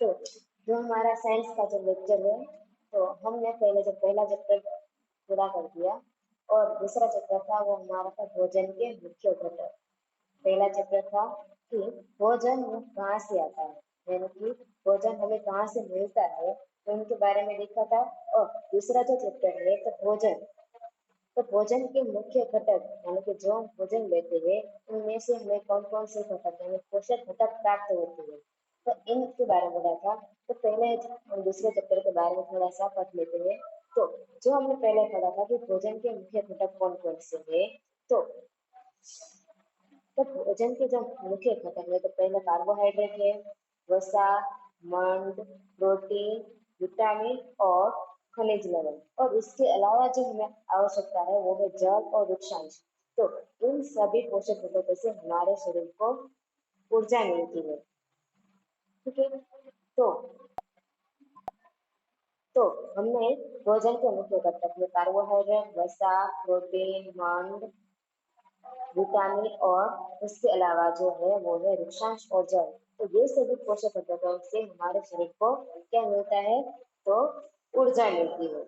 तो जो हमारा साइंस का जो लेक्चर है, तो हमने पहले जो पहला चैप्टर पूरा कर दिया और दूसरा चैप्टर था वो हमारा था भोजन के मुख्य घटक। पहला चैप्टर था कि भोजन कहाँ से आता है, यानी कि भोजन हमें कहाँ से मिलता है, तो उनके बारे में देखा था। और दूसरा जो चैप्टर है तो भोजन, तो भोजन के मुख्य घटक यानी कि जो हम भोजन लेते हैं उनमें से हमें कौन कौन से घटक यानी पोषक घटक प्राप्त होते हैं, तो इनके बारे में पढ़ा था। तो पहले हम दूसरे चैप्टर के बारे में थोड़ा सा पढ़ लेते हैं। तो जो हमने पहले पढ़ा था कि भोजन के मुख्य घटक कौन कौन से है, तो भोजन के जो मुख्य घटक है तो पहले कार्बोहाइड्रेट है, वसा, मंड, प्रोटीन, विटामिन और खनिज लवण, और इसके अलावा जो हमें आवश्यकता है वो है जल और वृक्षांश। तो इन सभी पोषक घटकों से हमारे शरीर को ऊर्जा मिलती है। ठीक है, तो हमने भोजन के मुख्य घटक में कार्बोहाइड्रेट, वसा, प्रोटीन, मंड, विटामिन और उसके अलावा जो है वो है वृक्षांश और जल। तो ये सभी पोषक घटकों से हमारे शरीर को क्या मिलता है, तो ऊर्जा मिलती है।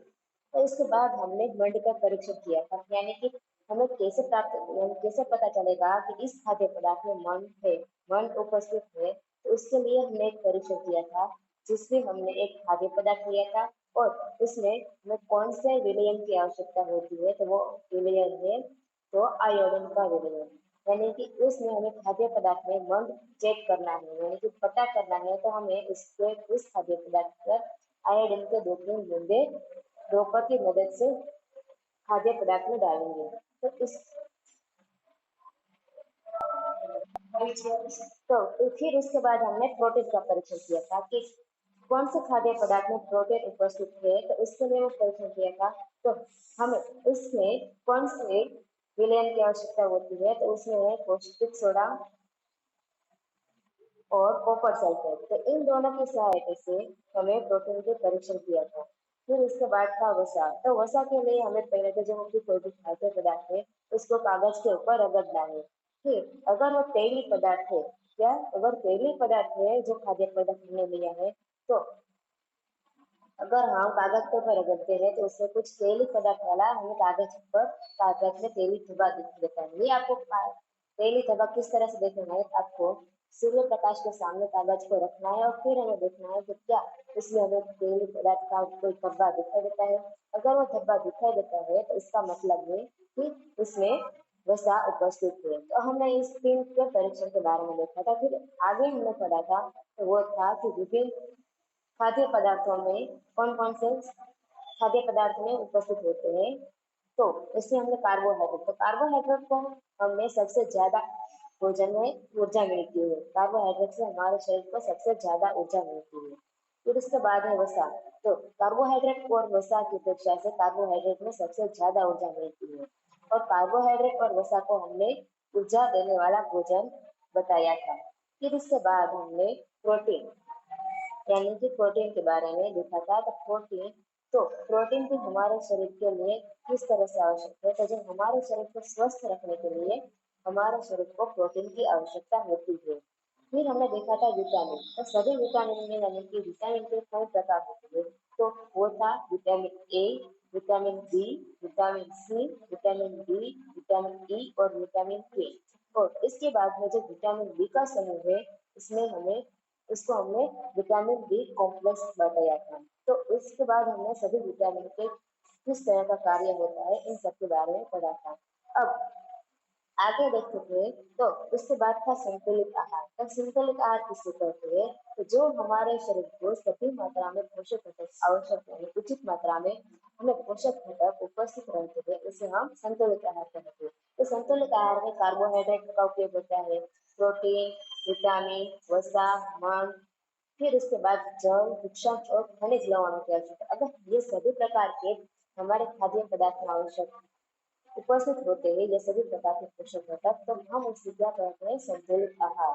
तो इसके बाद हमने मंड का परीक्षण किया था, यानी कि हमें कैसे प्राप्त यानी कैसे पता चलेगा कि इस खाद्य पदार्थ में मंड है, मंड उपस्थित है। तो उसके लिए हमने एक परीक्षण किया था जिसमें हमने एक खाद्य पदार्थ लिया था और उसमें हमें कौन से विलयन की आवश्यकता होती है, तो वो विलयन है तो आयोडीन का विलयन, यानी कि उसमें हमें खाद्य पदार्थ में मंड चेक करना है, यानी कि पता करना है। तो हमें उसके उस खाद्य पदार्थ पर आयोडीन के 2-3 बूंदे ड्रॉपर की मदद से खाद्य पदार्थ में डालेंगे। तो इस तो फिर उसके बाद हमने प्रोटीन का परीक्षण किया था कि कौन से खाद्य पदार्थ में प्रोटीन उपस्थित है, तो उसके लिए वो परीक्षण किया था। तो हमें उसमें कौन से विलयन की आवश्यकता होती है, तो उसमें है पौष्टिक सोडा और कॉपर सल्फेट। तो इन दोनों की सहायता से हमें प्रोटीन के परीक्षण किया था। फिर उसके बाद था वसा। तो वसा के लिए हमें पहले तो जो भी कोई भी खाद्य पदार्थ है उसको कागज के ऊपर रगड़ना है। फिर अगर वो तेली पदार्थ है, क्या अगर तेली पदार्थ है जो खाद्य पदार्थ हमने लिया है, तो अगर हम कागज के ऊपर रगड़ते हैं तो उससे कुछ तेली पदार्थ वाला हमें कागज में तेली धब्बा दिख देता है। ये आपको तेली धब्बा किस तरह से देखना है, आपको सूर्य प्रकाश के सामने कागज को रखना है और फिर हमें देखना है कि क्या इसमें हमें तेली पदार्थ का कोई धब्बा दिखाई देता है। अगर वो धब्बा दिखाई देता है तो इसका मतलब है कि उसमें वसा उपस्थित है। तो हमने इस 3 के परीक्षण के बारे में देखा था। फिर आगे हमने पढ़ा था तो वो था कि विभिन्न खाद्य पदार्थों में कौन कौन से खाद्य पदार्थ में उपस्थित होते हैं। तो इसमें हमने कार्बोहाइड्रेट, तो कार्बोहाइड्रेट को हमें सबसे ज्यादा भोजन में ऊर्जा मिलती है, कार्बोहाइड्रेट से हमारे शरीर को सबसे ज्यादा ऊर्जा मिलती है। फिर उसके बाद है वसा। तो कार्बोहाइड्रेट और वसा की अपेक्षा से कार्बोहाइड्रेट में सबसे ज्यादा ऊर्जा मिलती है, और कार्बोहाइड्रेट और वसा को हमने ऊर्जा देने वाला भोजन बताया था। फिर उसके बाद हमने प्रोटीन यानी कि प्रोटीन के बारे में देखा था। तो प्रोटीन भी हमारे शरीर के लिए किस तरह से आवश्यक है, तो जो हमारे शरीर को स्वस्थ रखने के लिए हमारे शरीर को प्रोटीन की आवश्यकता होती है। फिर हमने देखा था विटामिन। तो सभी विटामिन में यानी कि विटामिन के कई प्रकार होते हैं। तो वो था vitamin A, vitamin B, vitamin C, vitamin D, vitamin E और विटामिन के। और इसके बाद में जो विटामिन बी का समूह है इसमें हमें उसको हमने विटामिन बी कॉम्प्लेक्स बताया था। तो उसके बाद हमने सभी विटामिन के किस तरह का कार्य होता है इन सब के बारे में पढ़ा था। अब आगे देखते थे तो उसके बाद था संतुलित आहार। तो संतुलित आहार किसे कहते हैं, तो जो हमारे शरीर को सही मात्रा में पोषक घटक आवश्यक है, उचित मात्रा में हमें पोषक घटक उपस्थित रहते हैं, उसे हम संतुलित आहार कहते हैं। तो संतुलित आहार में कार्बोहाइड्रेट का उपयोग होता है, प्रोटीन, विटामिन, वसा, मांस, फिर उसके बाद जल, वृक्षांश और खनिज लवणों की आवश्यकता। अगर ये सभी प्रकार के हमारे खाद्य पदार्थ में आवश्यक उपस्थित होते हैं, ये सभी प्रकार के पोषक घटक, तो हम उसको क्या कहते हैं, संतुलित आहार।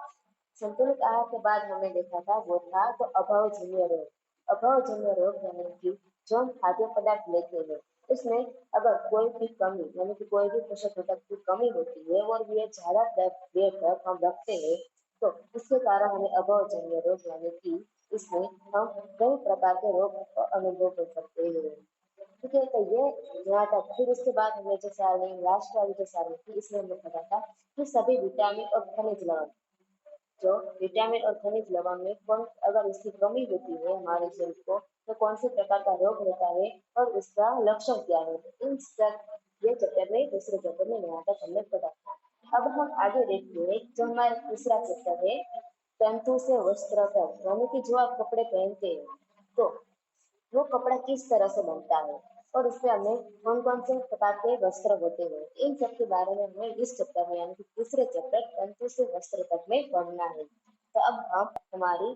संतुलित आहार के बाद हमने देखा था वो था तो अभावजन्य रोग। अभावजन्य रोग यानी कि जो हम खाद्य पदार्थ लेते हैं उसमें अगर कोई भी कमी यानी कि कोई भी पोषक घटक की कमी होती है और ये ज्यादा देर तक हम रखते हैं तो इसके कारण हमें अभावजन्य रोग यानी कि इसमें हम कई प्रकार के रोग का अनुभव कर सकते हैं। ठीक है, तो ये यहाँ तक। फिर उसके बाद हमने जो सारणी लास्ट वाली जो सारणी थी इसमें हमने पढ़ा था कि सभी विटामिन और खनिज लवण, जो विटामिन और खनिज लवण में कौन अगर उसकी कमी होती है हमारे शरीर को तो कौन से प्रकार का रोग होता है और उसका लक्षण क्या है, इन सब ये चैप्टर में दूसरे चैप्टर में यहाँ तक हमने पढ़ा था। अब हम आगे देखते हैं जो हमारा तीसरा चैप्टर है, तंतु से वस्त्र तक, यानी कि जो आप कपड़े पहनते हैं तो वो कपड़ा किस तरह से बनता है और उससे हमें कौन कौन से प्रकार के वस्त्र होते हैं, इन सब के बारे में हमें इस चैप्टर में यानी कि तीसरे चैप्टर तंतु से वस्त्र तक में पढ़ना है। तो अब हम हमारी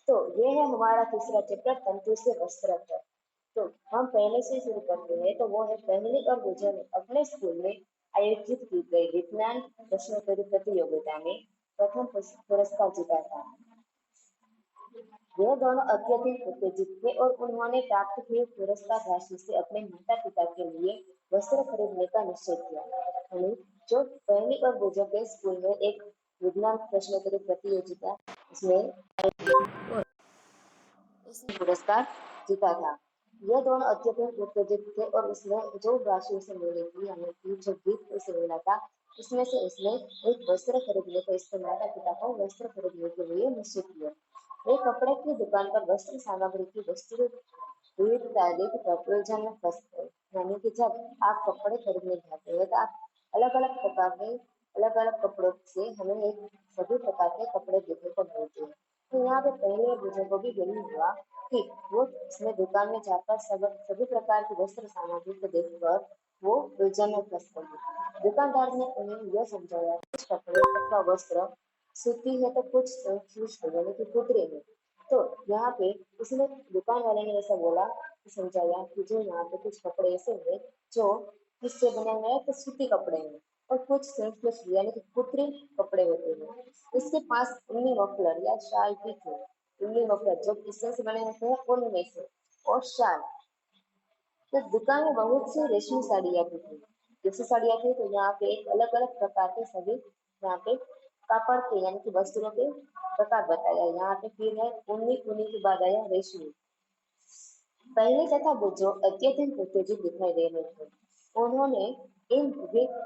तो ये है हमारा तीसरा चैप्टर तंतु से वस्त्र तक। तो हम पहले से शुरू करते हैं, तो वो है पहली और दूसरे ने अपने स्कूल में आयोजित की गई विज्ञान प्रश्नोत्तरी प्रतियोगिता में प्रथम पुरस्कार जीता था। वे दोनों अत्यधिक उत्तेजित थे और उन्होंने प्राप्त किए पुरस्कार राशि से अपने माता पिता के लिए वस्त्र खरीदने का निश्चय किया। यानी जो पहली और दूसरे के स्कूल में एक विज्ञान प्रश्नोत्तरी प्रतियोगिता उसमें उसने पुरस्कार जीता था। ये दोनों अत्यधिक उत्तेजित थे और उसने जो राशि उसे मिली थी यानी कि जो गिफ्ट उसे मिला था उसमें से उसने एक वस्त्र खरीदने को इसके माता पिता को वस्त्र खरीदने के लिए निश्चय किया। एक कपड़े की दुकान पर वस्त्र सामग्री की वस्तु विविध तारीख प्रयोजन वस्त्र, यानी कि जब आप कपड़े खरीदने जाते हैं तो आप अलग अलग प्रकार के अलग अलग कपड़ों से हमें एक सभी प्रकार के कपड़े देखने को मिलते हैं। तो यहाँ पे पहले बुजुर्गों भी यही हुआ कि वो उसने दुकान में जाकर सब सभी प्रकार की वस्त्र सामग्री को देखकर वो बेचैन फंस गए। दुकानदार ने उन्हें यह समझाया कुछ कपड़े अथवा वस्त्र सूती है तो कुछ शुष्क है यानी कि कुतरे है। तो यहाँ पे उसने दुकान वाले ने ऐसा बोला कि समझाया कि जो यहाँ पे कुछ कपड़े ऐसे हैं जो किससे बने हुए हैं तो सूती कपड़े हैं और कुछ सेंसलेस यानी कि कृत्रिम कपड़े होते हैं। इसके पास ऊनी मफलर या शाल भी थे। ऊनी मफलर जो किससे से बने होते हैं ऊन में से, और शाल। तो दुकान में बहुत सी रेशमी साड़ियाँ भी थी। जैसी साड़ियाँ थी तो यहाँ पे एक अलग अलग प्रकार के सभी यहाँ पे कापड़ के यानी कि वस्त्रों के प्रकार बताया। यहाँ पे फिर है ऊनी, ऊनी के बाद आया रेशमी। पहले तथा बुजो अत्यधिक उत्तेजित दिखाई दे रहे थे। उन्होंने इन विभिन्न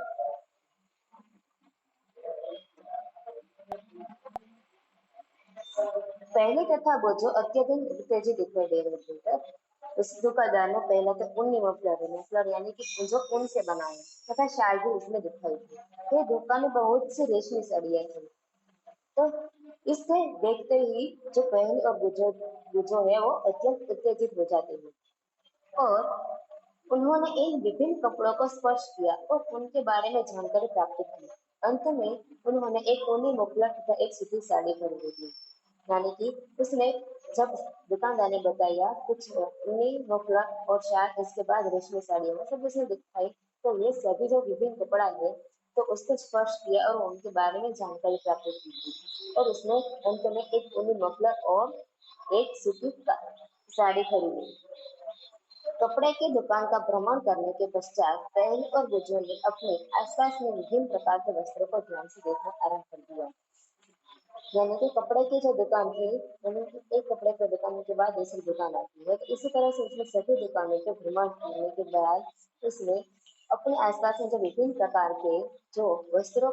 पहले तथा बोझो अत्यधिक उत्तेजित दिखाई दे रहे थे। तब उस दुकानदार ने पहले तो ऊनी मफलर मफलर यानी कि जो ऊन से बना है तथा शाल भी उसमें दिखाई थी। फिर दुकान में बहुत सी रेशमी साड़ियाँ थी। तो इससे देखते ही जो पहली और बुझो है वो अत्यंत उत्तेजित हो जाते हैं और उन्होंने इन विभिन्न कपड़ों को स्पर्श किया और उनके बारे में जानकारी प्राप्त की। अंत में उन्होंने एक ऊनी मफलर तथा एक सूती साड़ी खरीदी थी। यानी कि उसने जब दुकानदार ने बताया कुछ ऊनी मफलर और शाल, इसके बाद रेशमी साड़ियाँ सब उसने दिखाई। तो ये सभी जो विभिन्न कपड़ा है तो उसको स्पर्श किया और उनके बारे में जानकारी प्राप्त की थी और उसने अंत में एक ऊनी मफलर और एक सूती साड़ी खरीदी। कपड़े की दुकान का भ्रमण करने के पश्चात पहली और बुजुर्ग ने अपने आसपास में विभिन्न प्रकार के वस्त्रों को ध्यान से देखना आरंभ कर दिया। यानी कि कपड़े की जो दुकान थी, यानी कि एक कपड़े की दुकान के बाद दूसरी दुकान आती है, तो इसी तरह से उसने सभी दुकानों के भ्रमण करने के बाद उसने अपने आसपास में जो विभिन्न प्रकार के जो वस्त्र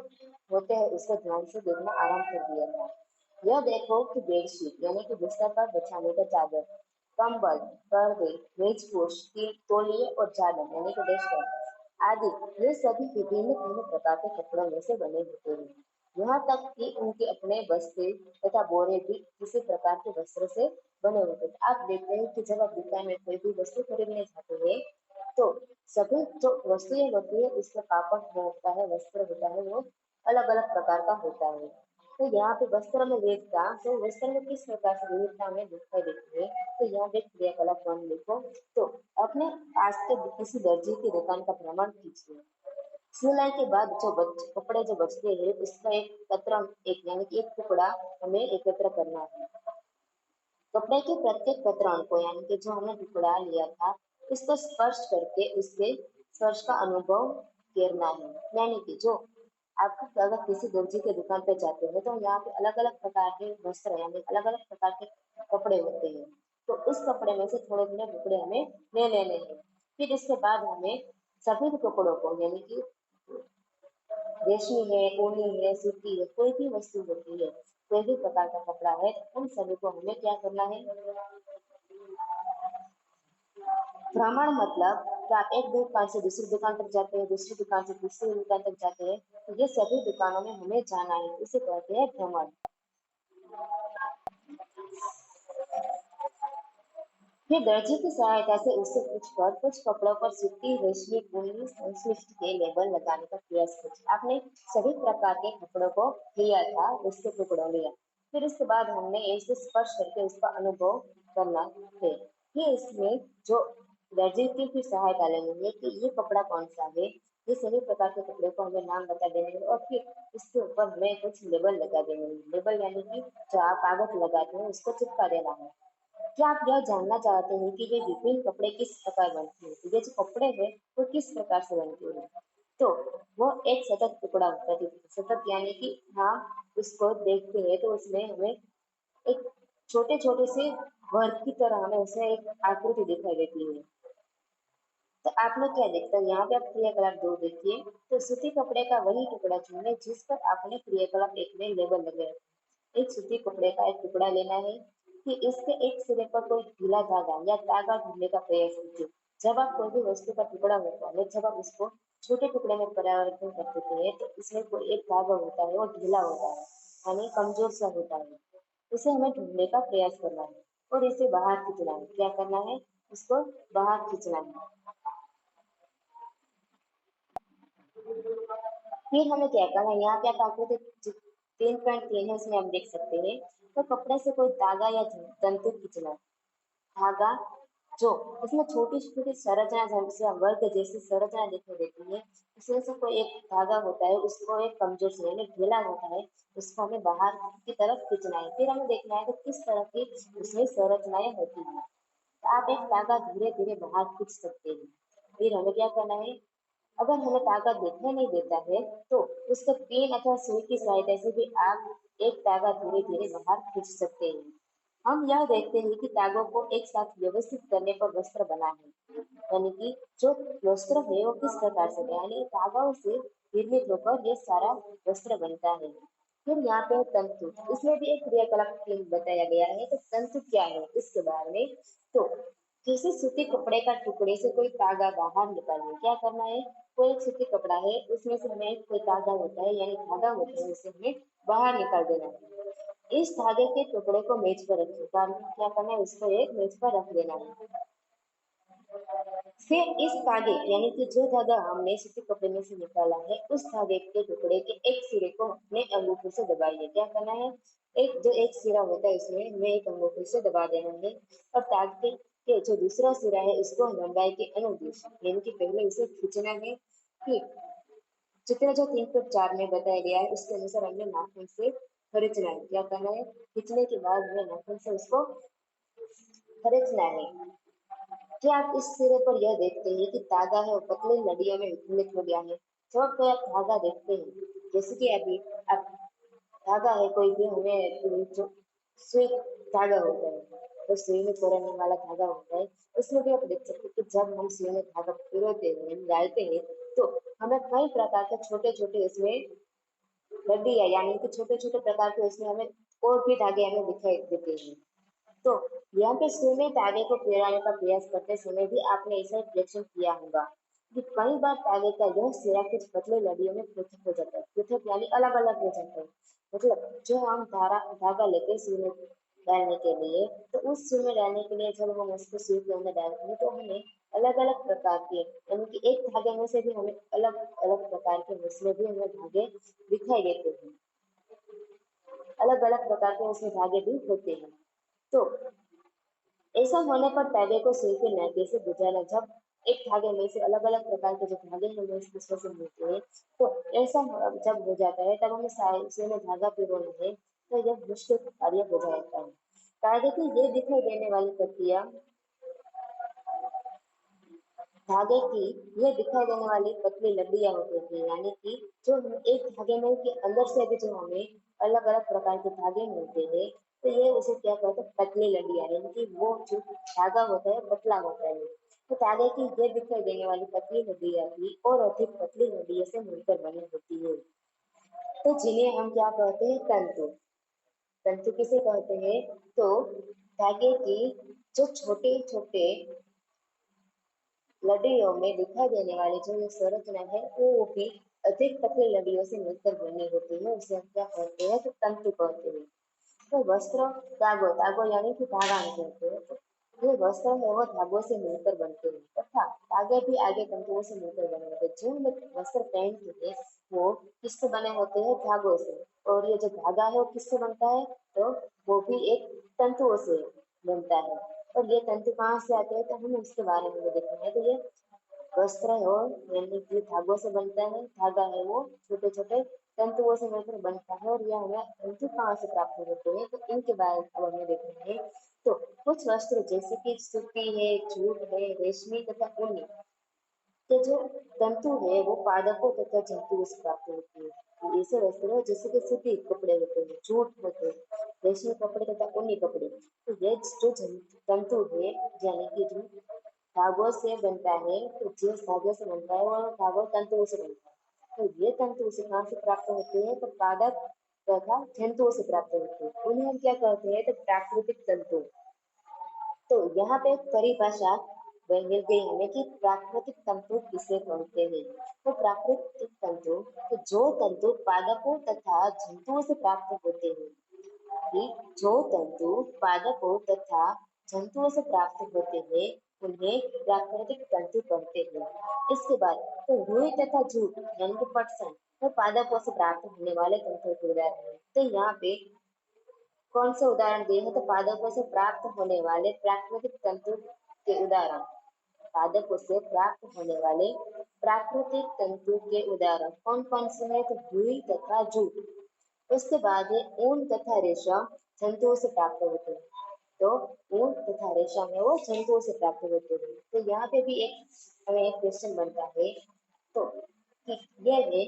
होते हैं उसको ध्यान से देखना आरंभ कर दिया था। यह देखो कि बेडशीट यानी कि बिस्तर पर बिछाने का चादर, कंबल, पर्दे, मेजपोश, तौलिए और चादर यानी कि बिस्तर आदि, ये सभी विभिन्न भिन्न प्रकार के कपड़ों में से बने होते हैं। यहाँ तक कि उनके अपने बस्ते तथा बोरे भी किसी प्रकार के वस्त्र से बने होते थे। आप देखते हैं कि जब आप दुकान में कोई भी वस्तु खरीदने जाते हैं तो सभी जो वस्तुएं होती है उसका कापड़ जो होता है वस्त्र होता है वो अलग अलग प्रकार का होता है। तो यहाँ पे वस्त्र में विविधता, तो वस्त्र में किस प्रकार से विविधता हमें दिखाई देती है, तो यहाँ पे क्रियाकलाप वन लिखो। तो अपने पास के किसी दर्जी की दुकान का भ्रमण कीजिए। सिलाई के बाद जो कपड़े जो बचते हैं उसका एक कतरा एक यानी कि एक टुकड़ा हमें एकत्र करना है। कपड़े के प्रत्येक कतरान को यानी कि जो हमने टुकड़ा लिया था उसको स्पर्श करके उसके स्पर्श का अनुभव करना है। यानी कि जो आप अगर किसी दर्जी के दुकान पे जाते हैं तो यहाँ पे अलग अलग प्रकार के वस्त्र यानी अलग अलग प्रकार के कपड़े होते हैं। तो उस कपड़े में से थोड़े थोड़े टुकड़े हमें ले लेने हैं। फिर इसके बाद हमें सभी कपड़ों को यानी कि रेशमी है, ऊनी है, सूती है, कोई भी वस्तु होती है, कोई भी प्रकार का कपड़ा है, उन सभी को हमें क्या करना है, भ्रमण मतलब कि आप एक दुकान से दूसरी दुकान तक जाते हैं, दूसरी दुकान से तीसरी दुकान तक जाते हैं, तो ये सभी दुकानों में हमें जाना है, इसे कहते हैं भ्रमण। फिर दर्जी की सहायता से उससे पूछकर कुछ कपड़ों पर सूती, रेशमी, ऊनी, संश्लिष्ट के लेबल लगाने का प्रयास किया। आपने सभी प्रकार के कपड़ों को लिया था, उसके टुकड़ों लिया, फिर उसके बाद हमने ऐसे स्पर्श करके उसका अनुभव करना है। ये इसमें जो दर्जी की फिर सहायता लेनी है कि ये कपड़ा कौन सा है, ये सभी प्रकार के कपड़े को हमें नाम बता देने हैं और फिर इसके ऊपर हमें कुछ लेबल लगा देने हैं। लेबल यानी कि जो आप कागज लगाते हैं उसको चिपका देना है। क्या आप यह जानना चाहते हैं कि ये विभिन्न कपड़े किस प्रकार बनते हैं? तो ये जो कपड़े हैं वो किस प्रकार से बनते हैं? तो वो एक सतत टुकड़ा होता है। सतत यानी कि हाँ, उसको देखते हैं तो उसमें हमें एक छोटे छोटे से वर्ग की तरह हमें उसमें एक आकृति दिखाई देती है। तो आपने क्या देखा, यहाँ पे आप क्रियाकलाप दो देखिए। तो सूती कपड़े का वही टुकड़ा चुनिए जिस पर आपने क्रियाकलाप एक में लेबल लगाया। एक सूती कपड़े का एक टुकड़ा लेना है कि इसके एक सिरे पर कोई ढीला धागा या तागा ढूंढने का प्रयास कीजिए। जब आप कोई भी वस्तु का टुकड़ा होता है, जब आप उसको छोटे टुकड़े में परिवर्तन कर देते हैं तो इसमें कोई एक धागा होता है, वो ढीला होता है यानी कमजोर सा होता है। उसे हमें ढूंढने का प्रयास करना है और इसे बाहर खींचना है। क्या करना है, उसको बाहर खींचना है। फिर हमें क्या करना है, यहाँ पे आप आकृति 3.3 है, इसमें हम देख सकते हैं। तो कपड़े से कोई धागा या तंतु खींचना। धागा जो इसमें छोटी छोटी संरचना जैसे वर्ग जैसी संरचना दिखाई देती है, इसमें से कोई एक धागा होता है, उसको एक कमजोर से यानी ढीला होता है, उसको हमें बाहर की तरफ खींचना है। फिर हमें देखना है कि किस तरह की उसमें संरचनाएं होती है। तो आप एक धागा धीरे धीरे बाहर खींच सकते हैं। फिर हमें क्या करना है, अगर हमें ताकत दिखने नहीं देता है तो उसके पेन अथवा सुई की सहायता से भी आप एक तागा धीरे धीरे बाहर खींच सकते हैं। हम यह देखते हैं कि तागों को एक साथ व्यवस्थित करने पर वस्त्र बना है, यानी कि जो वस्त्र है वो किस प्रकार से है, यानी तागाओं से निर्मित होकर यह सारा वस्त्र बनता है। फिर यहाँ पे तंतु, इसमें भी एक क्रियाकलाप बताया गया है। तो तंतु क्या है इसके बारे में, तो जैसे सूती कपड़े का टुकड़े से कोई तागा बाहर निकालिए, क्या करना है, कोई एक सूती कपड़ा है उसमें से हमें कोई तागा होता है यानी धागा होता है, उसे हमें बाहर निकाल देना है। इस धागे के टुकड़े को मेज पर रखिए, कारण क्या करना है, उसको एक मेज पर रख देना है। फिर इस धागे यानी कि जो धागा हमने सूती कपड़े में से निकाला है, उस धागे के टुकड़े के एक सिरे को अपने अंगूठे से दबाइए। क्या करना है, एक जो एक सिरा होता है इसमें हमें एक अंगूठे से दबा देना है और ताकि के जो दूसरा सिरा है उसको लंबाई के अनुदिश यानी कि पहले इसे खींचना है। फिर चित्र जो 3.4 में बताया गया है उसके अनुसार हमने नाखून से खींचना है। क्या करना है, खींचने के बाद हमें नाखून से उसको खींचना है। क्या आप इस सिरे पर यह देखते हैं कि धागा है वो पतली लड़ियों में विखंडित हो गया है। जब कोई आप धागा देखते हैं, जैसे कि अभी आप धागा है कोई भी हमें जो सुई धागा होता है, तो सुई में परोने वाला धागा होता है, उसमें भी आप देख सकते हैं कि जब हम सुई में धागा पिरोते हैं डालते हैं तो हमें कई प्रकार के छोटे छोटे इसमें लड्डी है यानी कि छोटे छोटे प्रकार के उसमें हमें और भी धागे हमें दिखाई देते हैं। तो यहाँ पे सुई में तागे को पिरोने का प्रयास करते समय भी आपने ऐसा रिफ्लेक्शन किया होगा कि कई बार तागे का यह सिरा कुछ पतले लड़ियों में पृथक हो जाता है। पृथक यानी अलग अलग हो जाता है। मतलब जो हम धागा लेते हैं सुई में डालने के लिए, तो उस सुई में डालने के लिए जब हम उसको सुई के अंदर डालते हैं तो हमें अलग अलग प्रकार के यानी कि एक धागे में से भी हमें अलग अलग प्रकार के उसमें भी हमें धागे दिखाई देते हैं। अलग अलग प्रकार के उसमें धागे भी होते हैं। तो ऐसा होने पर तागे को सुई के नाके से गुजारा। जब एक धागे में से अलग अलग प्रकार के जो धागे हमें इस दूसरे से मिलते हैं, तो ऐसा जब हो जाता है तब हमें सुई में धागा पिरोना है, तो यह मुश्किल कार्य हो जाता है। तागे की ये दिखाई देने वाली प्रक्रिया धागे की ये दिखाई देने वाली पतली लड़ियां होती थी, यानी कि जो एक धागे में के अंदर से भी जो हमें अलग अलग प्रकार के धागे मिलते हैं, तो ये उसे क्या कहते हैं, पतली लड़ियां, यानी कि वो जो धागा होता है पतला होता है। तो धागे की ये दिखाई देने वाली पतली लड़ियां भी और अधिक पतली लड़ियों से मिलकर बनी होती है, तो जिन्हें हम क्या कहते हैं, तंतु। तंतु किसे कहते हैं, तो धागे की जो छोटे छोटे लड़ियों में दिखाई देने वाली जो ये संरचना है वो भी अधिक पतली लड़ियों से मिलकर बनी होती है, उसे हम क्या कहते हैं, तो तंतु कहते हैं। तो वस्त्र, धागो, धागो यानी कि धागा में कहते हैं, तो ये वस्त्र है वो धागों से मिलकर बनते हैं तथा धागे भी आगे तंतुओं से मिलकर बने होते हैं। जो लोग वस्त्र पहनते हैं वो किससे बने होते हैं, धागों से, और ये जो धागा है वो किससे बनता है, तो वो भी एक तंतुओं से बनता है। और ये तंतु कहाँ से आते हैं, तो हम उसके बारे में भी देखेंगे। तो ये वस्त्र है वो यानी कि धागों से बनता है, धागा है वो छोटे छोटे तंतुओं से मिलकर बनता है, और यह हमें तंतु कहाँ से प्राप्त होते हैं, तो इनके बारे में अब हमें देखना है। तो कुछ वस्त्र जैसे कि सूती है, जूट है, रेशमी तथा ऊनी के जो तंतु है वो पादपों तथा जंतुओं से प्राप्त होती है। तो ऐसे वस्त्र है जैसे कि सूती कपड़े होते हैं, जूट होते हैं, रेशमी कपड़े तथा ऊनी कपड़े। तो ये जो तंतु है यानी कि जो धागों से बनता है, तो जिस धागे से बनता है वो धागो तंतुओं से बनता है। तो ये तंतु से कहाँ से प्राप्त होते हैं, तो पादप तथा जंतुओं से प्राप्त होते हैं। उन्हें हम क्या कहते हैं, तो प्राकृतिक तंतु। तो यहाँ पे एक परिभाषा मिल गई हमें कि प्राकृतिक तंतु किसे कहते हैं। तो प्राकृतिक तंतु, तो जो तंतु पादपों तथा जंतुओं से प्राप्त होते हैं, कि जो तंतु पादपों तथा जंतुओं से प्राप्त होते हैं उन्हें प्राकृतिक तंतु कहते हैं। इसके बाद तो रुई तथा जूट यानी कि पटसन, तो पादपों से प्राप्त होने वाले तंतुओं के उदाहरण हैं। तो यहाँ पे कौन से उदाहरण दिए हैं, तो पादपों से प्राप्त होने वाले प्राकृतिक तंतु के उदाहरण। पादपों से प्राप्त होने वाले प्राकृतिक तंतु के उदाहरण कौन कौन से हैं, तो रुई तथा जूट। उसके बाद है ऊन तथा रेशम, जंतुओं से प्राप्त होते हैं। तो ऊन तथा रेशम है वो जंतुओं से प्राप्त होते हैं। तो यहाँ पे भी एक हमें एक क्वेश्चन बनता है, तो कि यह है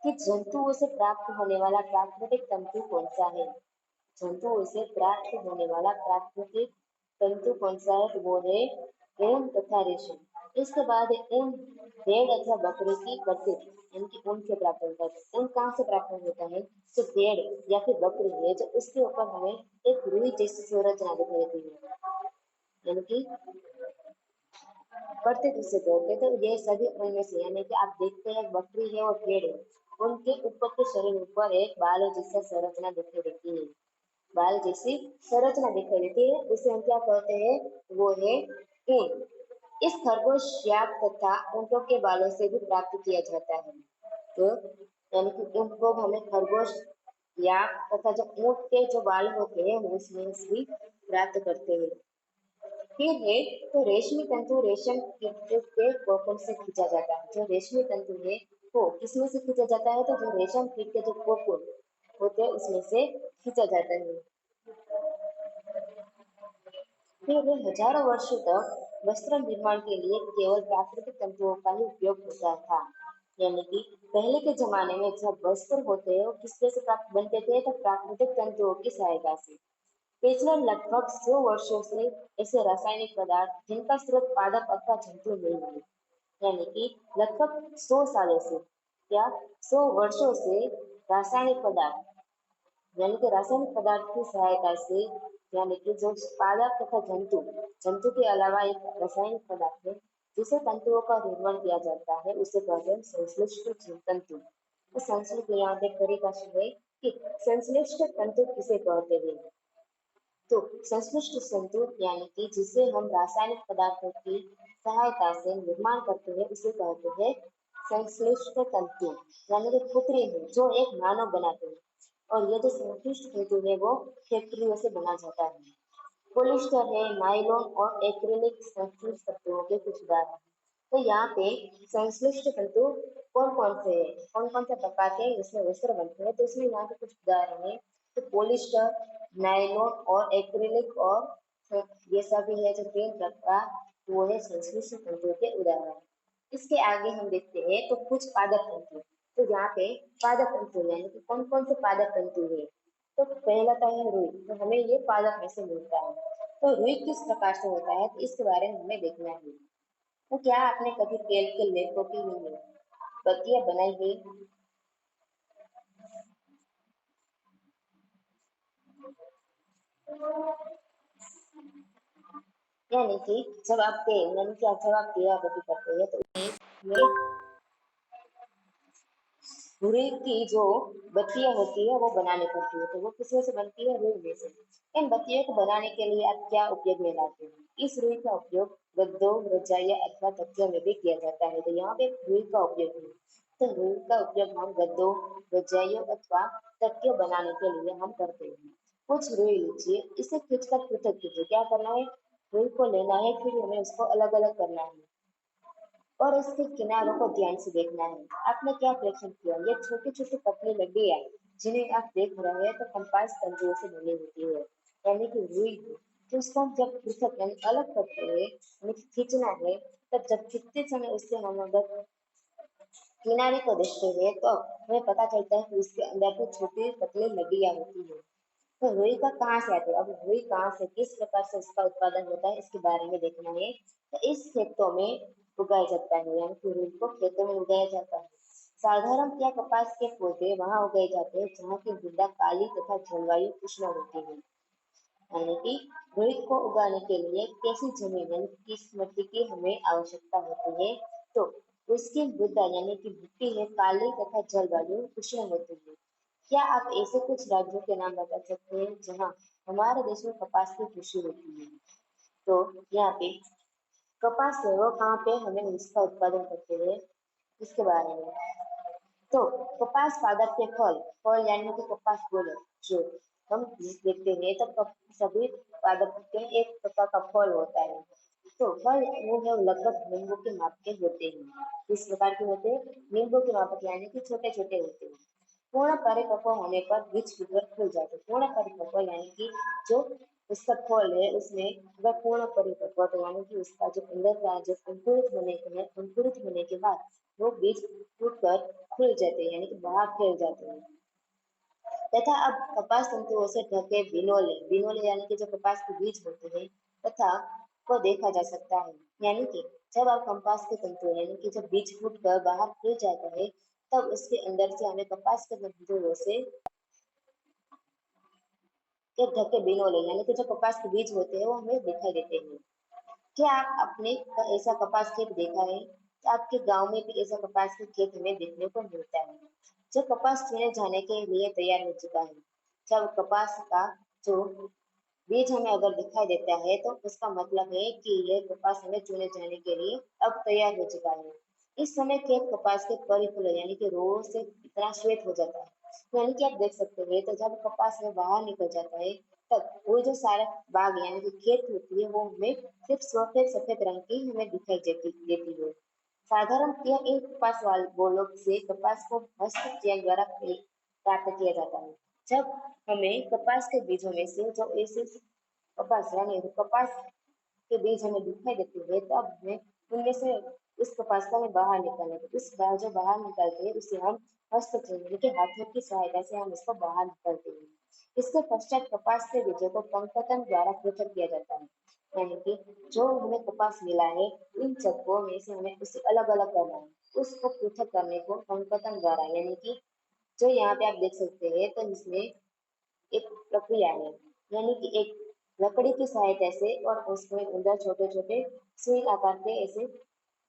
कि जंतुओं से प्राप्त होने वाला प्राकृतिक तंतु कौन सा है। जंतुओं से प्राप्त होने वाला प्राकृतिक तंतु कौन सा है, तो वो है ऊन तथा रेशम। इसके बाद है ऊन भेड़ अथवा बकरी की कर्तव्य यानी कि ऊन से प्राप्त होता है। ऊन कहाँ से प्राप्त होता है, जो भेड़ या फिर बकरी है, जो उसके ऊपर हमें एक रुई जैसी संरचना दिखाई देती है, यानी कि करते किससे कहते, तो ये सभी उनमें से, यानी कि आप देखते हैं बकरी है और भेड़ है, उनके ऊपर के शरीर ऊपर एक बालों जैसा संरचना दिखाई देती है, बाल जैसी संरचना दिखाई देती है, उसे हम क्या कहते हैं, वो है ऊन। इस खरगोश याक तथा ऊंटों के बालों से भी प्राप्त किया जाता है। तो यानी कि ऊंट को हमें खरगोश याक तथा जो ऊंट के जो बाल होते हैं वो उसमें से भी प्राप्त करते हैं। फिर है तो रेशमी तंतु रेशम कीट के कोकून से खींचा जाता है। जो रेशमी तंतु है वो किसमें से खींचा जाता है, तो जो रेशम कीट के जो कोकून होते हैं उसमें से खींचा जाता है। फिर हजारों वर्षों तक वस्त्र निर्माण के लिए केवल प्राकृतिक तंतुओं का ही उपयोग होता था, यानी कि पहले के जमाने में जब वस्त्र होते हैं वो किससे से प्राप्त बनते थे, तो प्राकृतिक तंतुओं की सहायता से। पिछले लगभग 100 वर्षों से ऐसे रासायनिक पदार्थ जिनका स्रोत पादप अथवा जंतु नहीं है, यानी कि लगभग 100 सालों से या 100 वर्षों से रासायनिक पदार्थ यानी कि रासायनिक पदार्थ की सहायता से, यानी कि जो पादप तथा जंतु, जंतु के अलावा एक रासायनिक पदार्थ है जिसे तंतुओं का निर्माण किया जाता है, उसे कहते हैं संश्लिष्ट तंतु। तो संश्लिष्ट यहाँ पे परिभाषा है कि संश्लिष्ट तंतु किसे कहते हैं, तो संश्लिष्ट तंतु यानी कि जिसे हम रासायनिक पदार्थों की सहायता से निर्माण करते हैं उसे कहते हैं संश्लिष्ट तंतु, यानी कि कृत्रिम जो एक मानव बनाते हैं। और ये जो संश्लिष्ट तंतु है वो फैक्ट्रियों से बना जाता है। पॉलिस्टर है, नायलॉन और एक्रिलिक संश्लिष्ट तंतुओं के कुछ उदाहरण हैं। तो यहाँ पे संश्लिष्ट तंतु कौन कौन से है, कौन कौन से प्रकार के इसमें वस्त्र बनते हैं, तो इसमें यहाँ पे कुछ उदाहरण है। तो पॉलिस्टर, नायलॉन और एक्रिलिक, और ये सभी है जो तीन प्रकार वो है संश्लेषण तंतुओं के उदाहरण। इसके आगे हम देखते हैं तो कुछ पादप तंतु। तो यहाँ पे पादप तंतु यानी कि कौन कौन से पादप तंतु है। तो पहला तो है रुई, तो हमें ये पादप में से मिलता है। तो रुई किस प्रकार से होता है तो इसके बारे में हमें देखना है। तो क्या आपने कभी तेल के लेपों की बत्तियां बनाई है। यानी कि जब आप तेल यानी कि जब आप दिया बत्ती करते हैं तो उसमें रुई की जो बत्तियां होती है वो बनानी पड़ती है। तो वो किसमें से बनती है, रुई में से। इन बत्तियों को बनाने के लिए आप क्या उपयोग में लाते हैं। इस रुई का उपयोग गद्दों, रजाइयां अथवा तकियों में भी किया जाता है। तो यहाँ पे रुई का उपयोग है। तो रुई का उपयोग हम गद्दों, रजाइयों अथवा तकियों बनाने के लिए हम करते हैं। कुछ रुई लीजिए, इसे खींचकर पृथक कीजिए। क्या करना है, रुई को लेना है, फिर हमें उसको अलग अलग करना है और इसके किनारों को ध्यान से देखना है। आपने क्या प्रेक्षण किया, ये छोटी छोटी पतली लड्डियां जिन्हें आप देख रहे हैं तो कंपास तंतुओं से बनी होती है, यानी कि रुई है। तो उसको हम जब पृथक यानी अलग करते हैं, हमें खींचना है, तब जब खींचते समय उससे हम अगर किनारे को देखते हैं तो हमें पता चलता है कि उसके अंदर तो छोटी पतली लड्डियां होती है। तो रुई का कहाँ से आते हैं, अब रुई कहाँ से किस प्रकार से उसका उत्पादन होता है इसके बारे में देखना है। तो इस खेतों में उगाया जाता है, यानी कि रुई को खेतों में उगाया जाता है। साधारण या कपास के पौधे वहां उगाए जाते हैं जहाँ की मृदा काली तथा जलवायु उष्ण होती है। यानी कि रुई को उगाने के लिए कैसी जमीन यानी किस मिट्टी की हमें आवश्यकता होती है। तो उसकी मृदा यानी कि मिट्टी है काली तथा जलवायु उष्ण होती है। क्या आप ऐसे कुछ राज्यों के नाम बता सकते हैं जहाँ हमारे देश में कपास की कृषि होती है। तो यहाँ पे कपास है वो कहाँ पे हमें इसका उत्पादन करते हैं इसके बारे में। तो कपास पादप के फल, फल यानी कि कपास बोले जो हम देखते हैं तो सभी पादप के एक प्रकार का फल होता है। तो फल वो है लगभग नींबू के माप के होते हैं। किस प्रकार के होते हैं, नींबू के माप के यानी कि छोटे छोटे होते हैं। पूर्ण परिपक्व होने पर बीज टूटकर खुल जाते हैं। पूर्ण परिपक्व यानी कि जो उसका फल है उसमें वह पूर्ण परिपक्व तो यानी कि उसका जो अंदर का जो अंकुरित होने के बाद वो बीज टूटकर खुल जाते हैं यानी कि बाहर फैल जाते हैं। तथा अब कपास तंतुओं से ढके बिनोले, बिनोले यानी कि जो कपास के बीज होते हैं तथा को देखा जा सकता है। यानी कि जब आप कपास के तंतु यानी कि जब बीज फूट कर बाहर खुल जाता है तब उसके अंदर से हमें कपास के तंतुओं से एक ढके बिनोले यानी कि जो कपास के बीज होते हैं वो हमें दिखाई देते हैं। क्या आप अपने ऐसा कपास खेत देखा है, तो आपके गांव में भी ऐसा कपास के खेत हमें देखने को मिलता है जो कपास चुने जाने के लिए तैयार हो चुका है। जब कपास का जो बीज हमें अगर दिखाई देता है तो उसका मतलब है कि यह कपास हमें चुने जाने के लिए अब तैयार हो चुका है। इस समय खेत कपास के परिफल यानी कि रोग से इतना श्वेत हो जाता है, यानी कि आप देख सकते हैं तो जब कपास में बाहर निकल जाता है तब वो जो सारा बाग यानी कि खेत होती है वो हमें सिर्फ सफेद सफेद रंग की हमें दिखाई देती है। साधारणतः इन कपास वाल बोलों से कपास को हस्तचयन द्वारा प्राप्त किया जाता है। जब हमें कपास के बीजों में से जो ऐसे कपास यानी कपास के बीज हमें दिखाई देते हैं तब हमें उनमें से उस कपास को हमें बाहर निकालना है। उस जो बाहर निकालते हैं उसे हम हस्तचयन के हाथों की सहायता से हम उसको बाहर निकालते हैं। इसके पश्चात कपास के बीजों को पंखपतन द्वारा पृथक किया जाता है। यानी कि जो हमें कपास मिला है इन चक्कों में से हमें उसे अलग अलग करना है। उसको पृथक करने को पंखपतन द्वारा यानी कि जो यहाँ पे आप देख सकते हैं तो इसमें एक प्रक्रिया है, यानी कि एक लकड़ी की सहायता से और उसमें अंदर छोटे छोटे सुई आकार के ऐसे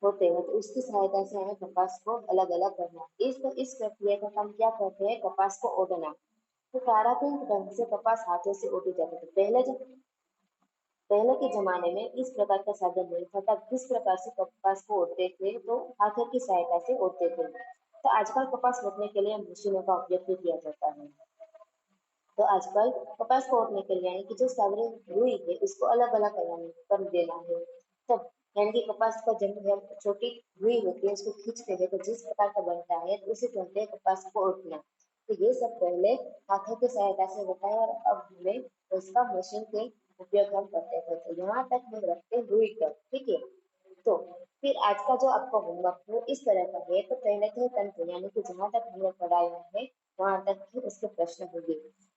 होते हैं तो उसकी सहायता से हमें कपास को अलग अलग करना है। इस प्रक्रिया का हम क्या कहते हैं, कपास को ओढ़ना। तो पारंपरिक ढंग से कपास हाथों से ओढ़ी जाती थी। पहले के जमाने में इस प्रकार का साधन नहीं था तब किस प्रकार से कपास को ओढ़ते थे तो हाथों की सहायता से ओढ़ते थे। तो आजकल कपास ओढ़ने के लिए मशीनों का उपयोग भी किया जाता है। तो आजकल कपास को ओढ़ने के लिए यानी कि जो सामने रुई है उसको अलग अलग कर देना है। तब यानी कि कपास का जब छोटी रुई होती है उसको खींचते हैं तो जिस प्रकार का बनता है तो उसे कहते हैं कपास को ओढ़ना। तो ये सब पहले हाथों की सहायता से होता है और अब हमें उसका मशीन के उपयोग हम करते थे। तो यहाँ तक हम रखते हैं रुई का, ठीक है। तो फिर आज का जो आपका होमवर्क वो इस तरह का है। तो पहले थे तंतु, यानी कि जहाँ तक हमने पढ़ा हुआ है वहां तक ही उसके प्रश्न होंगे।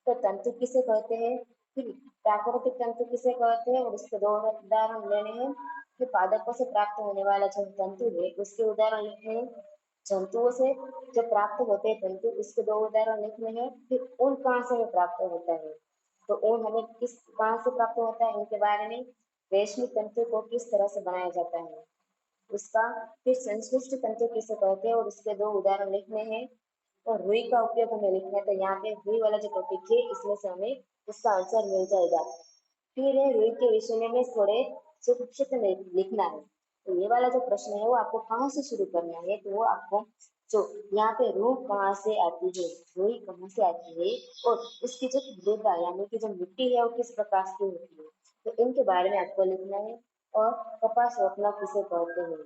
तो तंतु किसे कहते हैं, फिर प्राकृतिक तंतु किसे कहते हैं, और उसके दो उदाहरण लेने हैं। फिर पादपों से प्राप्त होने वाला जो तंतु है उसके उदाहरण लिखने हैं। जंतुओं से जो प्राप्त होते हैं तंतु उसके दो उदाहरण लिखने हैं। फिर ऊन कहाँ से प्राप्त होता है, तो ऊन हमें किस कहाँ से प्राप्त होता है उनके बारे में। रेशमी तंतु को किस तरह से बनाया जाता है उसका। फिर संश्लिष्ट तंतु किसे कहते हैं और उसके दो उदाहरण लिखने हैं। और रुई का उपयोग हमें लिखना है। तो यहाँ पे रुई वाला जो टॉपिक है इसमें से हमें उसका आंसर मिल जाएगा। फिर है रुई के विषय में थोड़े संक्षिप्त में लिखना है। तो ये वाला जो प्रश्न है वो आपको कहाँ से शुरू करना है, तो वो आपको जो यहाँ पे रूह कहाँ से आती है, रुई कहाँ से आती है, और उसकी जो मृदा यानी कि जो मिट्टी है वो किस प्रकार की होती है, तो इनके बारे में आपको लिखना है। और कपास रोपना किसे कहते हैं,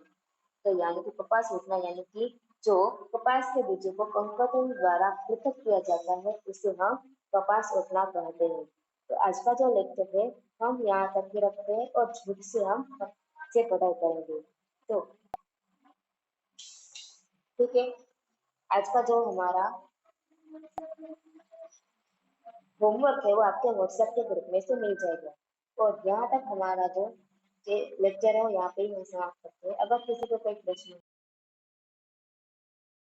तो यानी कि कपास रोपना यानी कि जो कपास के बीजों को पंखुड़ियों द्वारा पृथक किया जाता है उसे हम कपास रोपना कहते हैं। तो आज का जो लेक्चर है हम यहाँ तक ही रखते हैं और झूठ से हम से पढ़ाई करेंगे। तो ठीक है, आज का जो हमारा होमवर्क है वो आपके व्हाट्सएप के ग्रुप में से मिल जाएगा। और यहाँ तक हमारा जो लेक्चर है वो यहाँ पे ही हम समाप्त करते हैं। अगर किसी को कोई प्रश्न